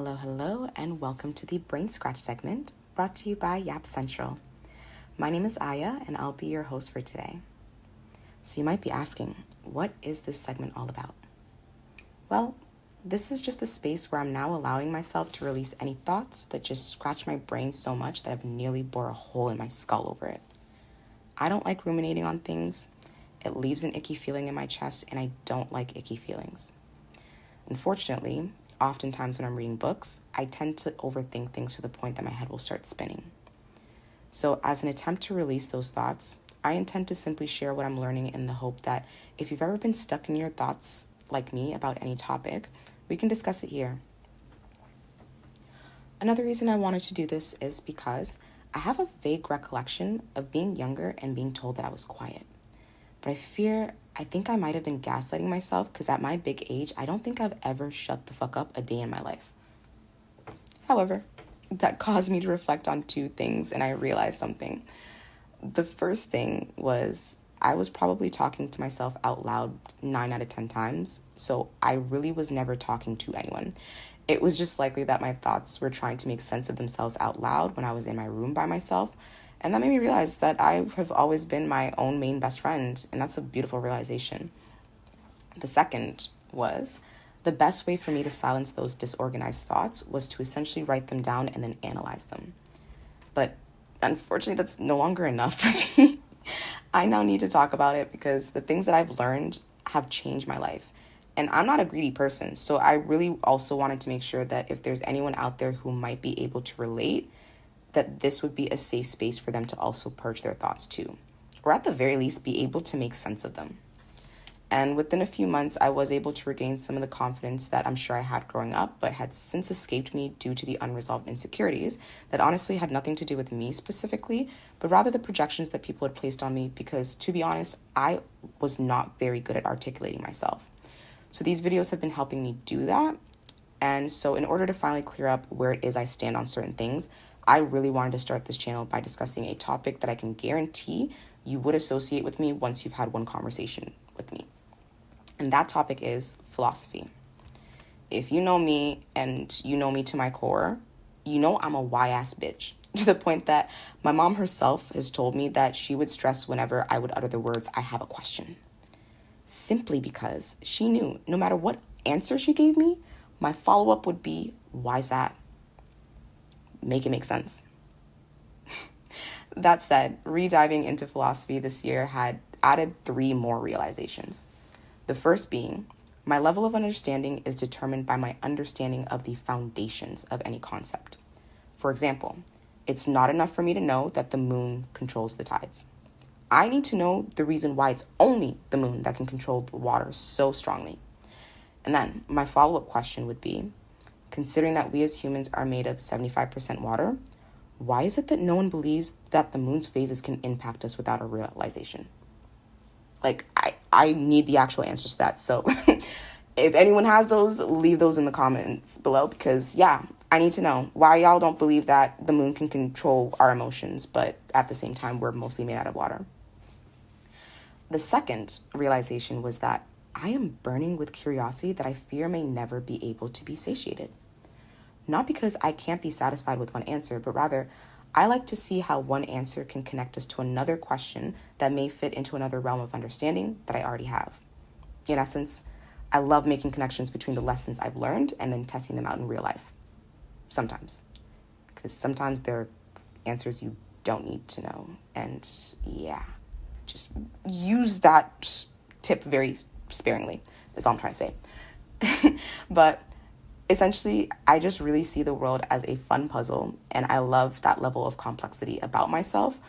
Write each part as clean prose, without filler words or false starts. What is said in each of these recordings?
Hello, and welcome to the Brain Scratch segment brought to you by Yap Central. My name is Aya, and I'll be your host for today. So you might be asking, what is this segment all about? Well, this is just a space where I'm now allowing myself to release any thoughts that just scratch my brain so much that I've nearly bored a hole in my skull over it. I don't like ruminating on things. It leaves an icky feeling in my chest, and I don't like icky feelings. Unfortunately, oftentimes when I'm reading books, I tend to overthink things to the point that my head will start spinning. So as an attempt to release those thoughts, I intend to simply share what I'm learning in the hope that if you've ever been stuck in your thoughts like me about any topic, we can discuss it here. Another reason I wanted to do this is because I have a vague recollection of being younger and being told that I was quiet. But I think I might have been gaslighting myself because at my big age, I don't think I've ever shut the fuck up a day in my life. However, that caused me to reflect on two things, and I realized something. The first thing was I was probably talking to myself out loud 9 out of 10 times, so I really was never talking to anyone. It was just likely that my thoughts were trying to make sense of themselves out loud when I was in my room by myself. And that made me realize that I have always been my own main best friend, and that's a beautiful realization. The second was the best way for me to silence those disorganized thoughts was to essentially write them down and then analyze them. But unfortunately, that's no longer enough for me. I now need to talk about it because the things that I've learned have changed my life. And I'm not a greedy person, so I really also wanted to make sure that if there's anyone out there who might be able to relate, that this would be a safe space for them to also purge their thoughts too, or at the very least be able to make sense of them. And within a few months, I was able to regain some of the confidence that I'm sure I had growing up, but had since escaped me due to the unresolved insecurities that honestly had nothing to do with me specifically, but rather the projections that people had placed on me because, to be honest, I was not very good at articulating myself. So these videos have been helping me do that. And so in order to finally clear up where it is I stand on certain things, I really wanted to start this channel by discussing a topic that I can guarantee you would associate with me once you've had one conversation with me. And that topic is philosophy. If you know me and you know me to my core, you know I'm a why-ass bitch, to the point that my mom herself has told me that she would stress whenever I would utter the words, "I have a question." Simply because she knew no matter what answer she gave me, my follow-up would be, "Why's that?" Make it make sense. That said, rediving into philosophy this year had added 3 more realizations. The first being, my level of understanding is determined by my understanding of the foundations of any concept. For example, it's not enough for me to know that the moon controls the tides. I need to know the reason why it's only the moon that can control the water so strongly. And then my follow-up question would be, considering that we as humans are made of 75% water, why is it that no one believes that the moon's phases can impact us without a realization? I need the actual answers to that. So if anyone has those, leave those in the comments below because, I need to know why y'all don't believe that the moon can control our emotions, but at the same time, we're mostly made out of water. The second realization was that I am burning with curiosity that I fear may never be able to be satiated. Not because I can't be satisfied with one answer, but rather I like to see how one answer can connect us to another question that may fit into another realm of understanding that I already have. In essence, I love making connections between the lessons I've learned and then testing them out in real life. Sometimes. Because sometimes there are answers you don't need to know. And just use that tip very sparingly, is all I'm trying to say. But essentially, I just really see the world as a fun puzzle, and I love that level of complexity about myself,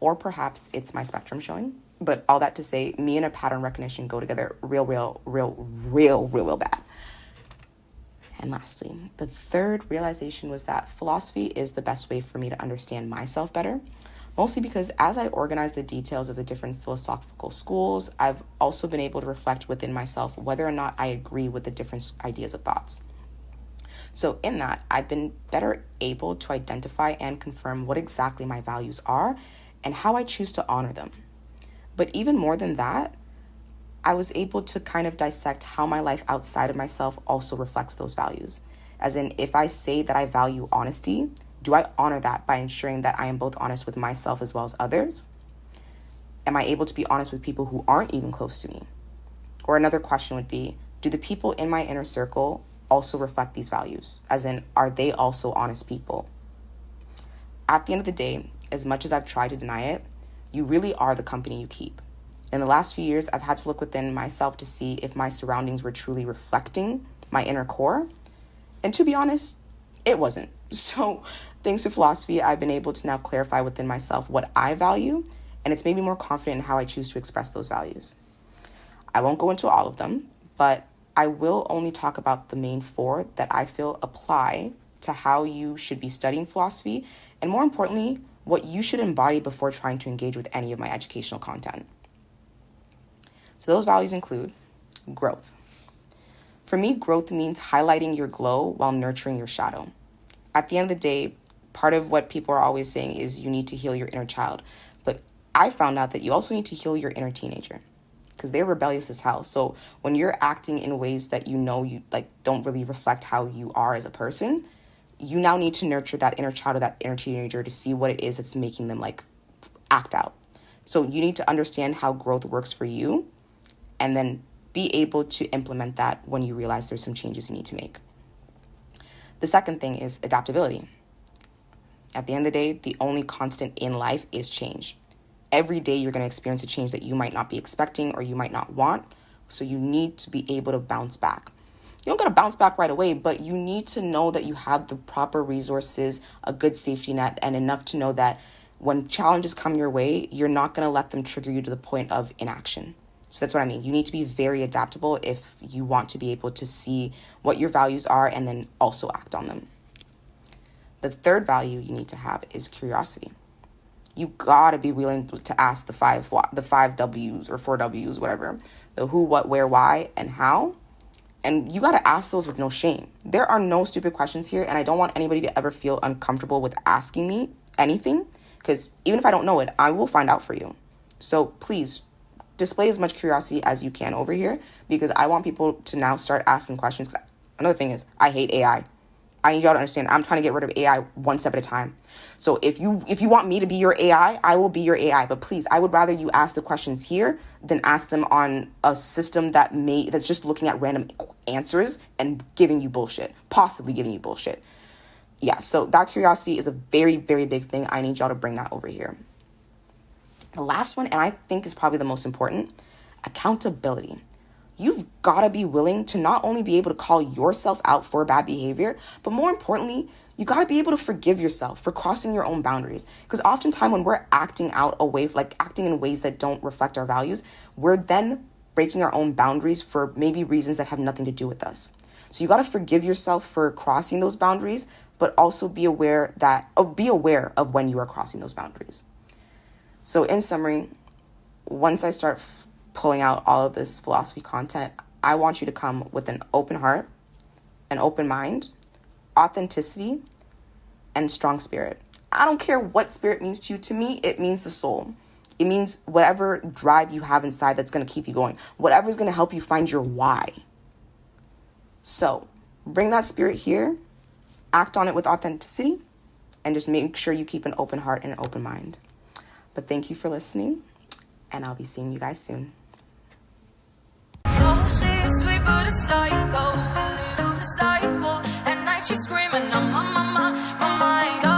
or perhaps it's my spectrum showing. But all that to say, me and a pattern recognition go together real bad. And lastly, the third realization was that philosophy is the best way for me to understand myself better, mostly because as I organize the details of the different philosophical schools, I've also been able to reflect within myself whether or not I agree with the different ideas of thoughts. So in that, I've been better able to identify and confirm what exactly my values are and how I choose to honor them. But even more than that, I was able to kind of dissect how my life outside of myself also reflects those values. As in, if I say that I value honesty, do I honor that by ensuring that I am both honest with myself as well as others? Am I able to be honest with people who aren't even close to me? Or another question would be, do the people in my inner circle also reflect these values? As in, are they also honest people? At the end of the day, as much as I've tried to deny it, you really are the company you keep. In the last few years, I've had to look within myself to see if my surroundings were truly reflecting my inner core. And to be honest, it wasn't. So thanks to philosophy, I've been able to now clarify within myself what I value, and it's made me more confident in how I choose to express those values. I won't go into all of them, but I will only talk about the main 4 that I feel apply to how you should be studying philosophy, and more importantly, what you should embody before trying to engage with any of my educational content. So those values include growth. For me, growth means highlighting your glow while nurturing your shadow. At the end of the day, part of what people are always saying is you need to heal your inner child. But I found out that you also need to heal your inner teenager, because they're rebellious as hell. So when you're acting in ways that you don't really reflect how you are as a person, you now need to nurture that inner child or that inner teenager to see what it is that's making them act out. So you need to understand how growth works for you and then be able to implement that when you realize there's some changes you need to make. The second thing is adaptability. At the end of the day, the only constant in life is change. Every day you're going to experience a change that you might not be expecting or you might not want. So you need to be able to bounce back. You don't got to bounce back right away, but you need to know that you have the proper resources, a good safety net, and enough to know that when challenges come your way, you're not going to let them trigger you to the point of inaction. So that's what I mean. You need to be very adaptable if you want to be able to see what your values are and then also act on them. The third value you need to have is curiosity. You gotta be willing to ask the five W's or 4 W's, whatever. The who, what, where, why, and how. And you gotta ask those with no shame. There are no stupid questions here, and I don't want anybody to ever feel uncomfortable with asking me anything, because even if I don't know it, I will find out for you. So please, display as much curiosity as you can over here, because I want people to now start asking questions. Another thing is, I hate AI. I need y'all to understand, I'm trying to get rid of AI one step at a time. So if you want me to be your AI, I will be your AI. But please, I would rather you ask the questions here than ask them on a system that's just looking at random answers and giving you bullshit, possibly giving you bullshit. Yeah, so that curiosity is a very, very big thing. I need y'all to bring that over here. The last one, and I think is probably the most important, accountability. You've got to be willing to not only be able to call yourself out for bad behavior, but more importantly, you got to be able to forgive yourself for crossing your own boundaries. Because oftentimes when we're acting in ways that don't reflect our values, we're then breaking our own boundaries for maybe reasons that have nothing to do with us. So you got to forgive yourself for crossing those boundaries, but also be aware of when you are crossing those boundaries. So in summary, once I start pulling out all of this philosophy content, I want you to come with an open heart, an open mind, authenticity, and strong spirit. I don't care what spirit means to you. To me, it means the soul. It means whatever drive you have inside that's going to keep you going. Whatever is going to help you find your why. So bring that spirit here, act on it with authenticity, and just make sure you keep an open heart and an open mind. But thank you for listening, and I'll be seeing you guys soon. Oh, she's sweet but a psycho, a little bit psycho. At night she's screaming, I'm on my mind.